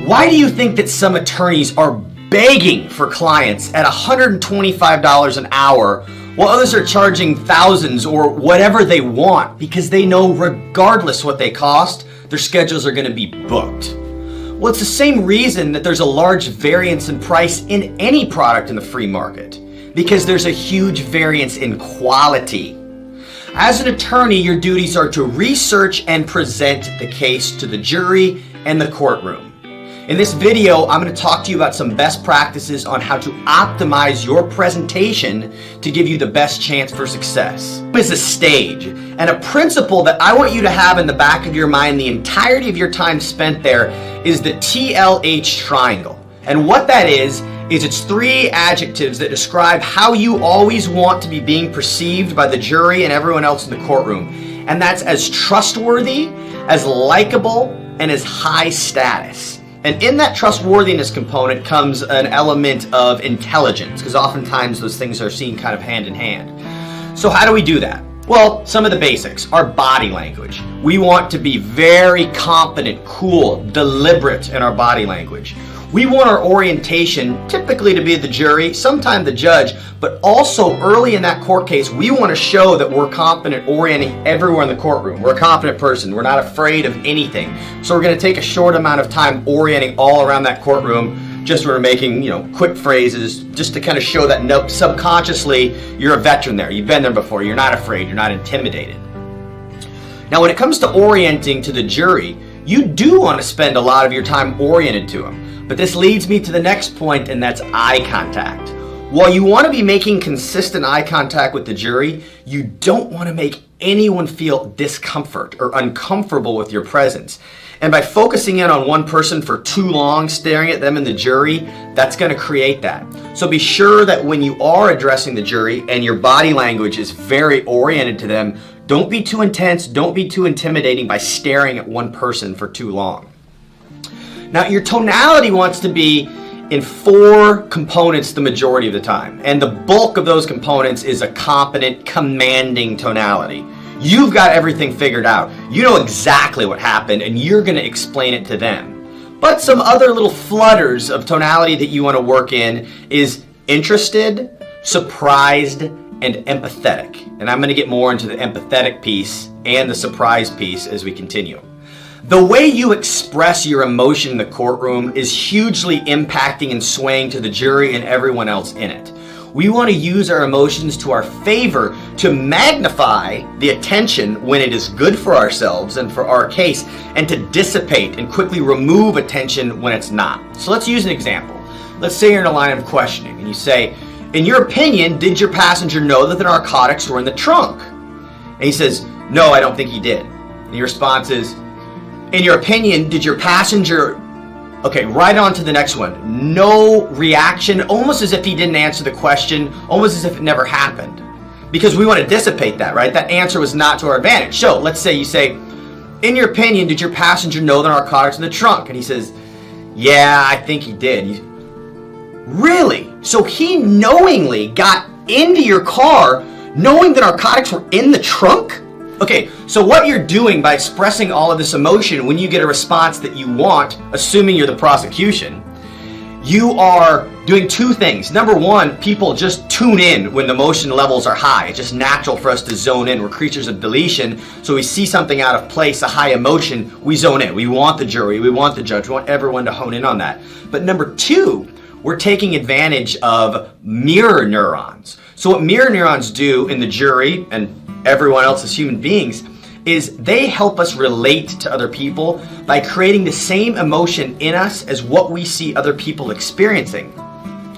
Why do you think that some attorneys are begging for clients at $125 an hour while others are charging thousands or whatever they want? Because they know regardless what they cost, their schedules are going to be booked. Well, it's the same reason that there's a large variance in price in any product in the free market, because there's a huge variance in quality. As an attorney, your duties are to research and present the case to the jury and the courtroom. In this video, I'm going to talk to you about some best practices on how to optimize your presentation to give you the best chance for success. It's a stage, and a principle that I want you to have in the back of your mind the entirety of your time spent there is the TLH triangle. And what that is it's 3 adjectives that describe how you always want to be being perceived by the jury and everyone else in the courtroom. And that's as trustworthy, as likable, and as high status. And in that trustworthiness component comes an element of intelligence, because oftentimes those things are seen kind of hand in hand. So how do we do that? Well, some of the basics. Our body language. We want to be very confident, cool, deliberate in our body language. We want our orientation typically to be the jury, sometimes the judge, but also early in that court case, we want to show that we're confident orienting everyone in the courtroom. We're a confident person. We're not afraid of anything. So we're going to take a short amount of time orienting all around that courtroom, just sort of making, quick phrases, just to kind of show that subconsciously you're a veteran there. You've been there before. You're not afraid. You're not intimidated. Now, when it comes to orienting to the jury, you do want to spend a lot of your time oriented to them. But this leads me to the next point, and that's eye contact. While you want to be making consistent eye contact with the jury, you don't want to make anyone feel discomfort or uncomfortable with your presence. And by focusing in on one person for too long, staring at them in the jury, that's going to create that. So be sure that when you are addressing the jury and your body language is very oriented to them, don't be too intense, don't be too intimidating by staring at one person for too long. Now, your tonality wants to be in 4 components the majority of the time. And the bulk of those components is a competent, commanding tonality. You've got everything figured out. You know exactly what happened, and you're going to explain it to them. But some other little flutters of tonality that you want to work in is interested, surprised, and empathetic. And I'm going to get more into the empathetic piece and the surprise piece as we continue. The way you express your emotion in the courtroom is hugely impacting and swaying to the jury and everyone else in it. We want to use our emotions to our favor to magnify the attention when it is good for ourselves and for our case, and to dissipate and quickly remove attention when it's not. So let's use an example. Let's say you're in a line of questioning and you say, in your opinion, did your passenger know that the narcotics were in the trunk? And he says, no, I don't think he did. And your response is, in your opinion, did your passenger... Okay, right on to the next one. No reaction, almost as if he didn't answer the question, almost as if it never happened. Because we want to dissipate that, right? That answer was not to our advantage. So let's say you say, in your opinion, did your passenger know the narcotics in the trunk? And he says, yeah, I think he did. Really? So he knowingly got into your car knowing the narcotics were in the trunk? Okay, so what you're doing by expressing all of this emotion when you get a response that you want, assuming you're the prosecution, you are doing 2 things. Number 1, people just tune in when the emotion levels are high. It's just natural for us to zone in. We're creatures of deletion, so we see something out of place, a high emotion, we zone in. We want the jury, we want the judge, we want everyone to hone in on that. But number 2, we're taking advantage of mirror neurons. So what mirror neurons do in the jury and everyone else as human beings is they help us relate to other people by creating the same emotion in us as what we see other people experiencing.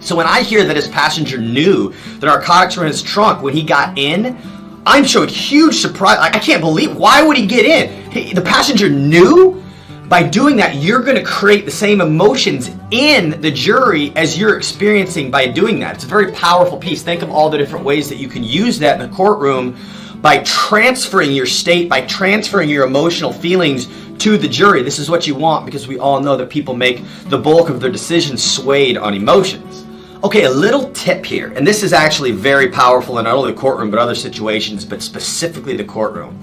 So when I hear that his passenger knew the narcotics were in his trunk when he got in, I'm showing huge surprise. I can't believe, why would he get in? The passenger knew? By doing that, you're going to create the same emotions in the jury as you're experiencing by doing that. It's a very powerful piece. Think of all the different ways that you can use that in the courtroom by transferring your state, by transferring your emotional feelings to the jury. This is what you want, because we all know that people make the bulk of their decisions swayed on emotions. Okay, a little tip here, and this is actually very powerful in not only the courtroom but other situations, but specifically the courtroom.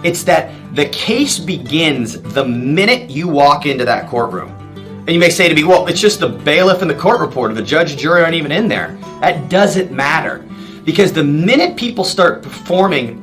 It's that the case begins the minute you walk into that courtroom. And you may say to me, well, it's just the bailiff and the court reporter. The judge and jury aren't even in there. That doesn't matter. Because the minute people start forming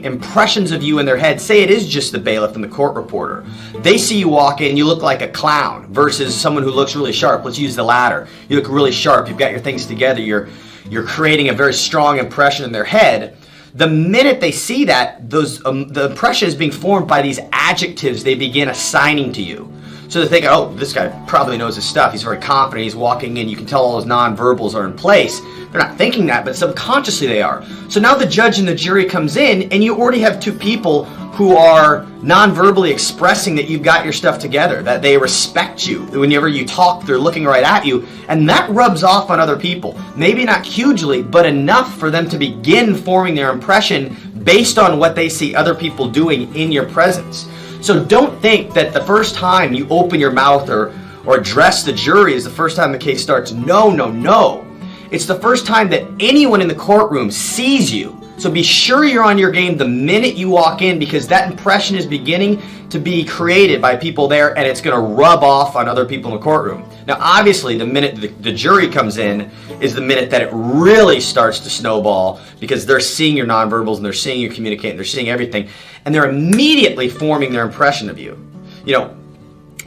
impressions of you in their head, say it is just the bailiff and the court reporter, they see you walk in, you look like a clown versus someone who looks really sharp. Let's use the latter. You look really sharp, you've got your things together, you're creating a very strong impression in their head. The minute they see that, the impression is being formed by these adjectives they begin assigning to you. So they think, oh, this guy probably knows his stuff. He's very confident. He's walking in. You can tell all his nonverbals are in place. They're not thinking that, but subconsciously they are. So now the judge and the jury comes in, and you already have two people who are non-verbally expressing that you've got your stuff together, that they respect you. Whenever you talk, they're looking right at you, and that rubs off on other people. Maybe not hugely, but enough for them to begin forming their impression based on what they see other people doing in your presence. So don't think that the first time you open your mouth or address the jury is the first time the case starts. No, no, no. It's the first time that anyone in the courtroom sees you. So be sure you're on your game the minute you walk in, because that impression is beginning to be created by people there, and it's going to rub off on other people in the courtroom. Now, obviously, the minute the jury comes in is the minute that it really starts to snowball, because they're seeing your nonverbals and they're seeing you communicate and they're seeing everything, and they're immediately forming their impression of you. You know,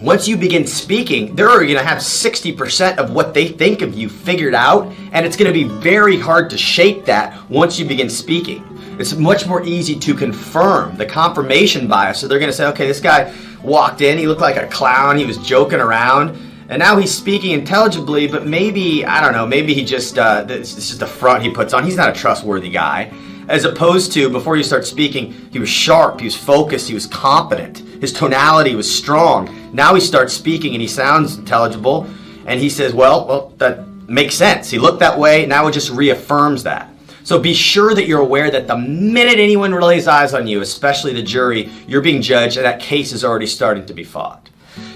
once you begin speaking, they're going to have 60% of what they think of you figured out, and it's going to be very hard to shake that once you begin speaking. It's much more easy to confirm the confirmation bias. So they're going to say, okay, this guy walked in, he looked like a clown, he was joking around, and now he's speaking intelligibly, but maybe, I don't know, maybe he just, this is the front he puts on. He's not a trustworthy guy. As opposed to, before you start speaking, he was sharp, he was focused, he was competent, his tonality was strong. Now he starts speaking and he sounds intelligible, and he says, well, that makes sense. He looked that way, now it just reaffirms that. So be sure that you're aware that the minute anyone lays eyes on you, especially the jury, you're being judged, and that case is already starting to be fought.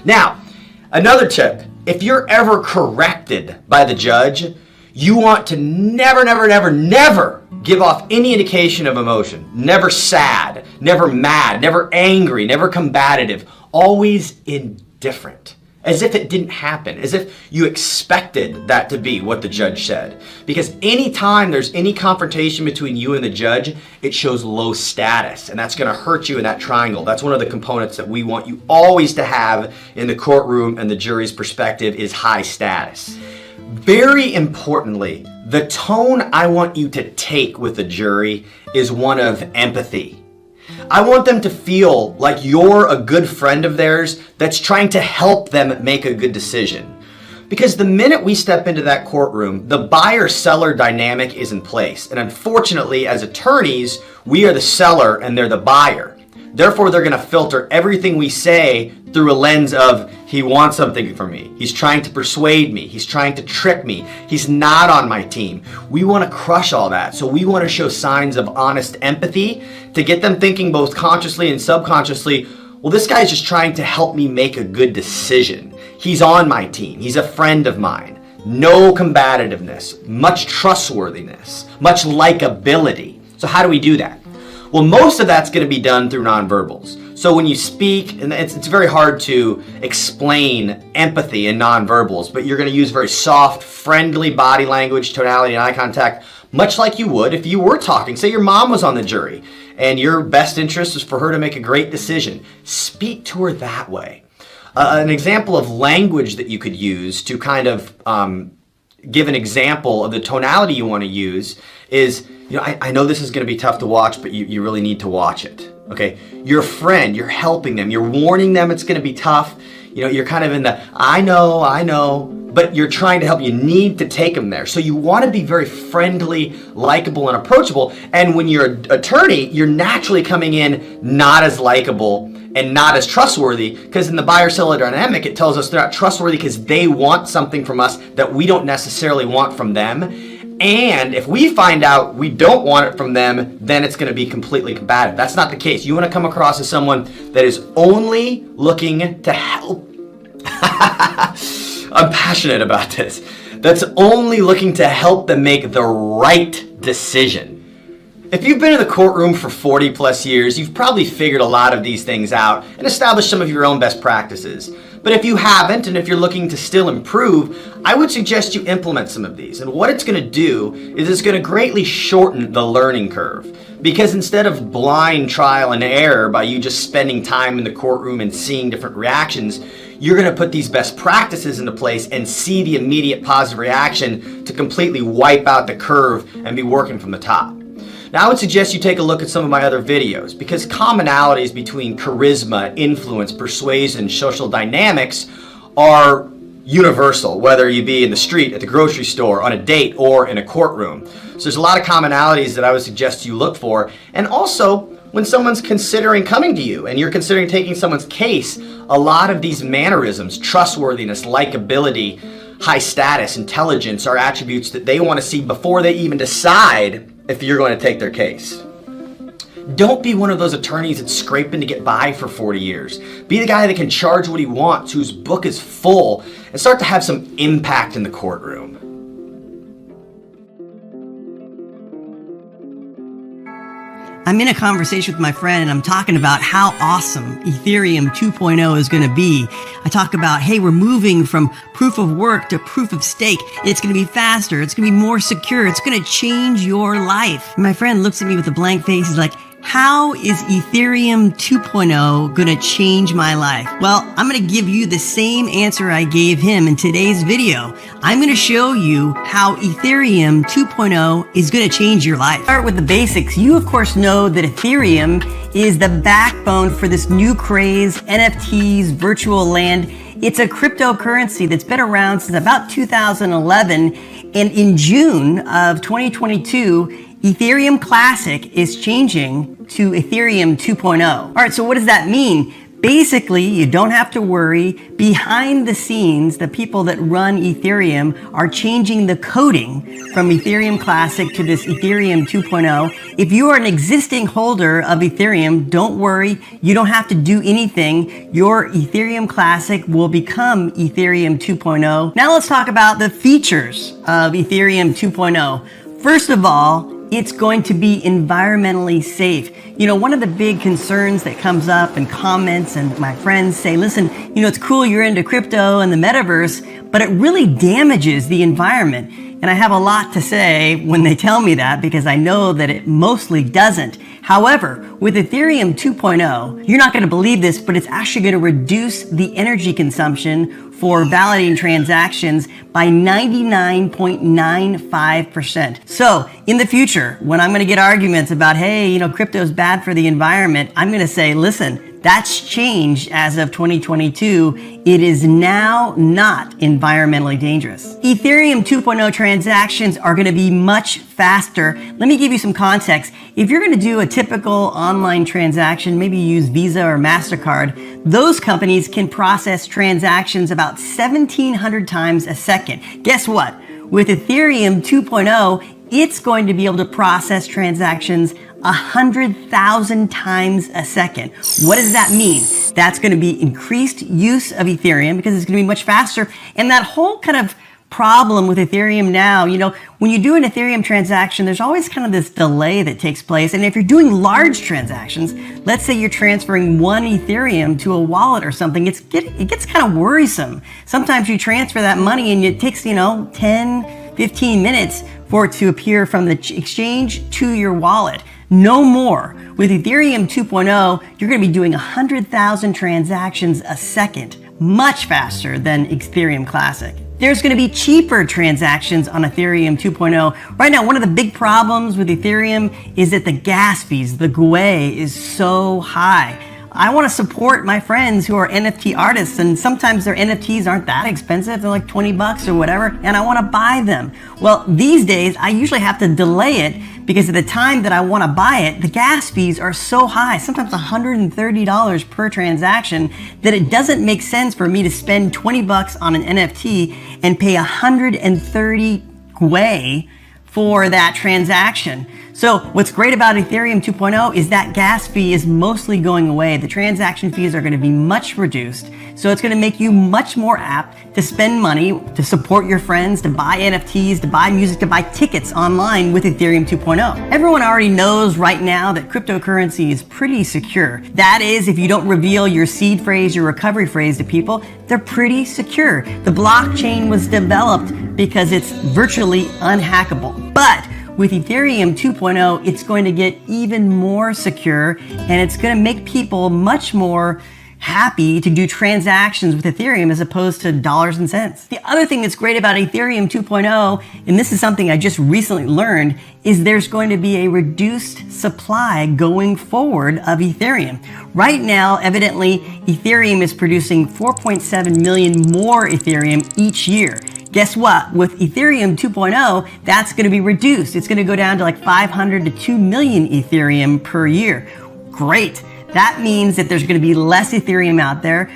Now, another tip, if you're ever corrected by the judge, you want to never, never, never, never give off any indication of emotion. Never sad, never mad, never angry, never combative, always indifferent. As if it didn't happen, as if you expected that to be what the judge said. Because anytime there's any confrontation between you and the judge, it shows low status, and that's going to hurt you in that triangle. That's one of the components that we want you always to have in the courtroom and the jury's perspective is high status. Very importantly, the tone I want you to take with the jury is one of empathy. I want them to feel like you're a good friend of theirs that's trying to help them make a good decision. Because the minute we step into that courtroom, the buyer-seller dynamic is in place. And unfortunately, as attorneys, we are the seller and they're the buyer. Therefore, they're going to filter everything we say through a lens of, he wants something from me. He's trying to persuade me. He's trying to trick me. He's not on my team. We want to crush all that. So we want to show signs of honest empathy to get them thinking both consciously and subconsciously, well, this guy's just trying to help me make a good decision. He's on my team. He's a friend of mine. No combativeness, much trustworthiness, much likability. So how do we do that? Well, most of that's going to be done through nonverbals. So when you speak, and it's very hard to explain empathy in nonverbals, but you're going to use very soft, friendly body language, tonality, and eye contact, much like you would if you were talking. Say your mom was on the jury, and your best interest is for her to make a great decision. Speak to her that way. An example of language that you could use to kind of give an example of the tonality you want to use is, I know this is going to be tough to watch, but you really need to watch it. Okay, you're a friend, you're helping them, you're warning them it's going to be tough. You're kind of in the, I know, but you're trying to help. You need to take them there. So you want to be very friendly, likable, and approachable. And when you're an attorney, you're naturally coming in not as likable and not as trustworthy, because in the buyer-seller dynamic, it tells us they're not trustworthy because they want something from us that we don't necessarily want from them. And if we find out we don't want it from them, then it's going to be completely combative. That's not the case. You want to come across as someone that is only looking to help. I'm passionate about this. That's only looking to help them make the right decision. If you've been in the courtroom for 40 plus years, you've probably figured a lot of these things out and established some of your own best practices. But if you haven't, and if you're looking to still improve, I would suggest you implement some of these. And what it's going to do is it's going to greatly shorten the learning curve. Because instead of blind trial and error by you just spending time in the courtroom and seeing different reactions, you're going to put these best practices into place and see the immediate positive reaction to completely wipe out the curve and be working from the top. Now, I would suggest you take a look at some of my other videos because commonalities between charisma, influence, persuasion, social dynamics are universal, whether you be in the street, at the grocery store, on a date, or in a courtroom. So there's a lot of commonalities that I would suggest you look for. And also, when someone's considering coming to you and you're considering taking someone's case, a lot of these mannerisms, trustworthiness, likability, high status, intelligence are attributes that they want to see before they even decide if you're going to take their case. Don't be one of those attorneys that's scraping to get by for 40 years. Be the guy that can charge what he wants, whose book is full, and start to have some impact in the courtroom. I'm in a conversation with my friend and I'm talking about how awesome Ethereum 2.0 is going to be. I talk about, hey, we're moving from proof of work to proof of stake. It's going to be faster. It's going to be more secure. It's going to change your life. And my friend looks at me with a blank face. He's like, how is Ethereum 2.0 going to change my life? Well, I'm going to give you the same answer I gave him in today's video. I'm going to show you how Ethereum 2.0 is going to change your life. Start with the basics. You, of course, know that Ethereum is the backbone for this new craze, NFTs, virtual land. It's a cryptocurrency that's been around since about 2011. And in June of 2022, Ethereum Classic is changing to Ethereum 2.0. All right, so what does that mean? Basically, you don't have to worry. Behind the scenes, the people that run Ethereum are changing the coding from Ethereum Classic to this Ethereum 2.0. If you are an existing holder of Ethereum, don't worry. You don't have to do anything. Your Ethereum Classic will become Ethereum 2.0. Now let's talk about the features of Ethereum 2.0. First of all, it's going to be environmentally safe. You know, one of the big concerns that comes up in comments and my friends say, listen, you know, it's cool you're into crypto and the metaverse, but it really damages the environment. And I have a lot to say when they tell me that because I know that it mostly doesn't. However, with Ethereum 2.0, you're not going to believe this, but it's actually going to reduce the energy consumption for validating transactions by 99.95%. So in the future, when I'm going to get arguments about, hey, you know, crypto is bad for the environment, I'm going to say, listen, that's changed as of 2022. It is now not environmentally dangerous. Ethereum 2.0 transactions are going to be much faster. Let me give you some context. If you're going to do a typical online transaction, maybe use Visa or MasterCard, those companies can process transactions about 1,700 times a second. Guess what? With Ethereum 2.0, it's going to be able to process transactions 100,000 times a second. What does that mean? That's going to be increased use of Ethereum because it's going to be much faster. And that whole kind of problem with Ethereum now, you know, when you do an Ethereum transaction, there's always kind of this delay that takes place. And if you're doing large transactions, let's say you're transferring one Ethereum to a wallet or something, it gets kind of worrisome. Sometimes you transfer that money and it takes, 10, 15 minutes for it to appear from the exchange to your wallet. No more. With Ethereum 2.0, you're going to be doing 100,000 transactions a second, much faster than Ethereum Classic. There's going to be cheaper transactions on Ethereum 2.0. Right now, one of the big problems with Ethereum is that the gas fees, the GUE, is so high. I want to support my friends who are NFT artists, and sometimes their NFTs aren't that expensive. They're like $20 or whatever, and I want to buy them. Well, these days, I usually have to delay it because at the time that I want to buy it, the gas fees are so high, sometimes $130 per transaction, that it doesn't make sense for me to spend $20 on an NFT and pay 130 GUE for that transaction. So what's great about Ethereum 2.0 is that gas fee is mostly going away. The transaction fees are going to be much reduced. So it's going to make you much more apt to spend money, to support your friends, to buy NFTs, to buy music, to buy tickets online with Ethereum 2.0. Everyone already knows right now that cryptocurrency is pretty secure. That is, if you don't reveal your seed phrase, your recovery phrase to people, they're pretty secure. The blockchain was developed because it's virtually unhackable. But with Ethereum 2.0, it's going to get even more secure, and it's going to make people much more happy to do transactions with Ethereum as opposed to dollars and cents. The other thing that's great about Ethereum 2.0, and this is something I just recently learned, is there's going to be a reduced supply going forward of Ethereum. Right now, evidently, Ethereum is producing 4.7 million more Ethereum each year. Guess what? With Ethereum 2.0, that's going to be reduced. It's going to go down to like 500 to 2 million Ethereum per year. Great. That means that there's going to be less Ethereum out there.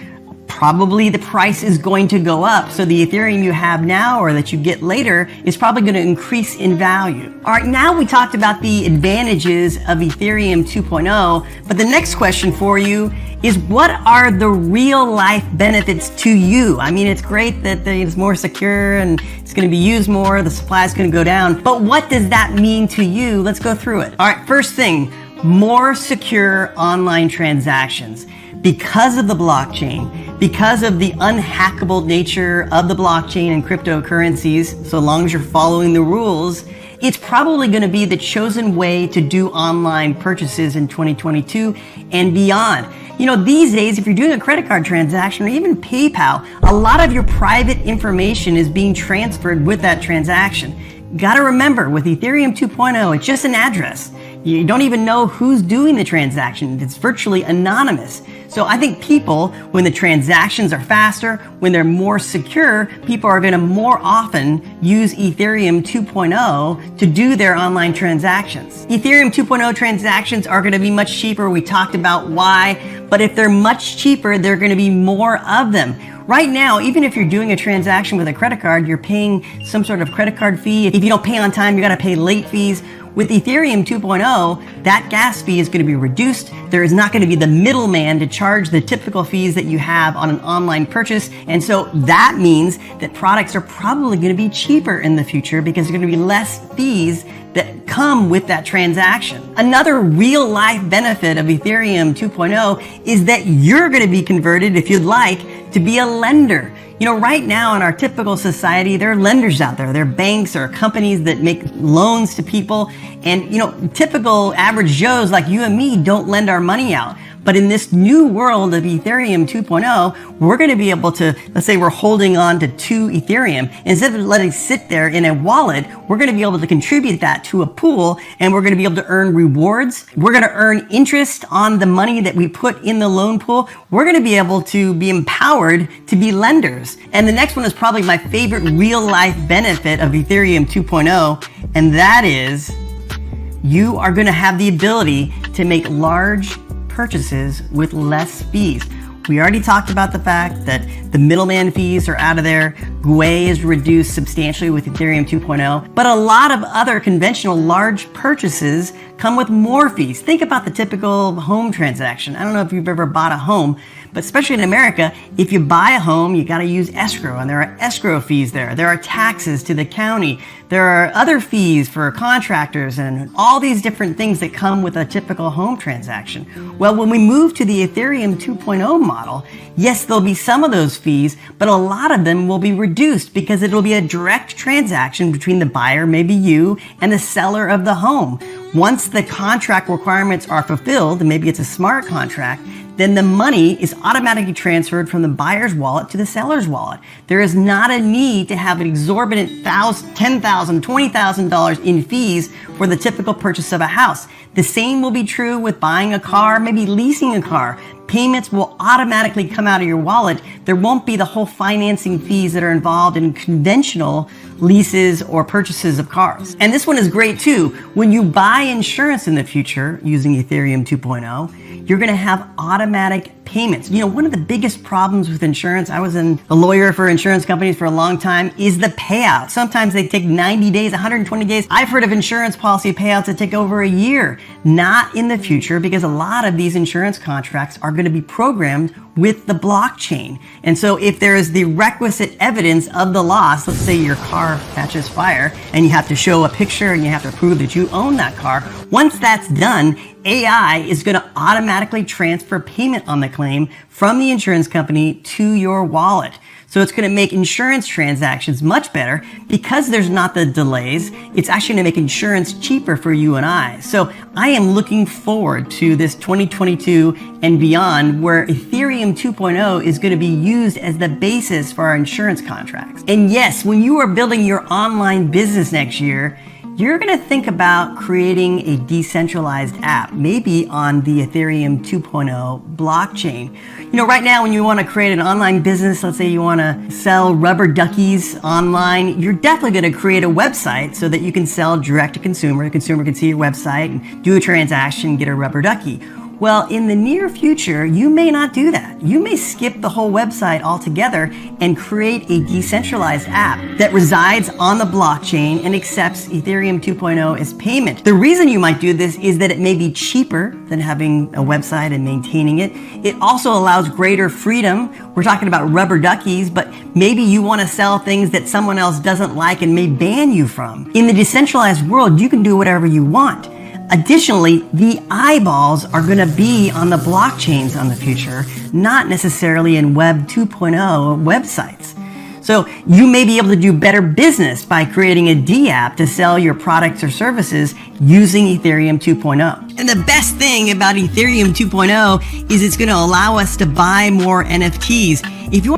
Probably the price is going to go up. So the Ethereum you have now or that you get later is probably going to increase in value. All right, now we talked about the advantages of Ethereum 2.0, but the next question for you is, what are the real life benefits to you? I mean, it's great that it's more secure and it's going to be used more, the supply is going to go down, but what does that mean to you? Let's go through it. All right, first thing, more secure online transactions. Because of the blockchain, because of the unhackable nature of the blockchain and cryptocurrencies, so long as you're following the rules, it's probably going to be the chosen way to do online purchases in 2022 and beyond. You know, these days, if you're doing a credit card transaction or even PayPal, a lot of your private information is being transferred with that transaction. You got to remember, with Ethereum 2.0, it's just an address. You don't even know who's doing the transaction. It's virtually anonymous. So I think people, when the transactions are faster, when they're more secure, people are going to more often use Ethereum 2.0 to do their online transactions. Ethereum 2.0 transactions are going to be much cheaper. We talked about why, but if they're much cheaper, there are going to be more of them. Right now, even if you're doing a transaction with a credit card, you're paying some sort of credit card fee. If you don't pay on time, you got to pay late fees. With Ethereum 2.0, that gas fee is going to be reduced. There is not going to be the middleman to charge the typical fees that you have on an online purchase. And so that means that products are probably going to be cheaper in the future because there's going to be less fees that come with that transaction. Another real life benefit of Ethereum 2.0 is that you're going to be converted, if you'd like, to be a lender. You know, right now in our typical society, there are lenders out there. There are banks or companies that make loans to people. And, you know, typical average Joes like you and me don't lend our money out. But in this new world of Ethereum 2.0, we're going to be able to, let's say we're holding on to 2 Ethereum. Instead of letting it sit there in a wallet, we're going to be able to contribute that to a pool, and we're going to be able to earn rewards. We're going to earn interest on the money that we put in the loan pool. We're going to be able to be empowered to be lenders. And the next one is probably my favorite real life benefit of Ethereum 2.0, and that is you are going to have the ability to make large purchases with less fees. We already talked about the fact that the middleman fees are out of there. GUI is reduced substantially with Ethereum 2.0, but a lot of other conventional large purchases come with more fees. Think about the typical home transaction. I don't know if you've ever bought a home, but especially in America, if you buy a home, you got to use escrow, and there are escrow fees there. There are taxes to the county. There are other fees for contractors and all these different things that come with a typical home transaction. Well, when we move to the Ethereum 2.0 model, yes, there'll be some of those fees, but a lot of them will be reduced because it'll be a direct transaction between the buyer, maybe you, and the seller of the home. Once the contract requirements are fulfilled, and maybe it's a smart contract, then the money is automatically transferred from the buyer's wallet to the seller's wallet. There is not a need to have an exorbitant $10,000, $20,000 in fees for the typical purchase of a house. The same will be true with buying a car, maybe leasing a car. Payments will automatically come out of your wallet. There won't be the whole financing fees that are involved in conventional leases or purchases of cars. And this one is great too. When you buy insurance in the future using Ethereum 2.0, you're going to have automatic payments. You know, one of the biggest problems with insurance, I was a lawyer for insurance companies for a long time, is the payout. Sometimes they take 90 days, 120 days. I've heard of insurance policy payouts that take over a year. Not in the future, because a lot of these insurance contracts are going to be programmed with the blockchain. And so if there is the requisite evidence of the loss, let's say your car catches fire and you have to show a picture and you have to prove that you own that car, once that's done, AI is going to automatically transfer payment on the claim from the insurance company to your wallet. So it's going to make insurance transactions much better because there's not the delays. It's actually going to make insurance cheaper for you and I. So I am looking forward to this 2022 and beyond, where Ethereum 2.0 is going to be used as the basis for our insurance contracts. And yes, when you are building your online business next year, you're going to think about creating a decentralized app, maybe on the Ethereum 2.0 blockchain. You know, right now when you want to create an online business, let's say you want to sell rubber duckies online, you're definitely going to create a website so that you can sell direct to consumer. The consumer can see your website and do a transaction and get a rubber ducky. Well, in the near future, you may not do that. You may skip the whole website altogether and create a decentralized app that resides on the blockchain and accepts Ethereum 2.0 as payment. The reason you might do this is that it may be cheaper than having a website and maintaining it. It also allows greater freedom. We're talking about rubber duckies, but maybe you want to sell things that someone else doesn't like and may ban you from. In the decentralized world, you can do whatever you want. Additionally, the eyeballs are going to be on the blockchains on the future, not necessarily in Web 2.0 websites. So you may be able to do better business by creating a D-app to sell your products or services using Ethereum 2.0. And the best thing about Ethereum 2.0 is it's going to allow us to buy more NFTs. If you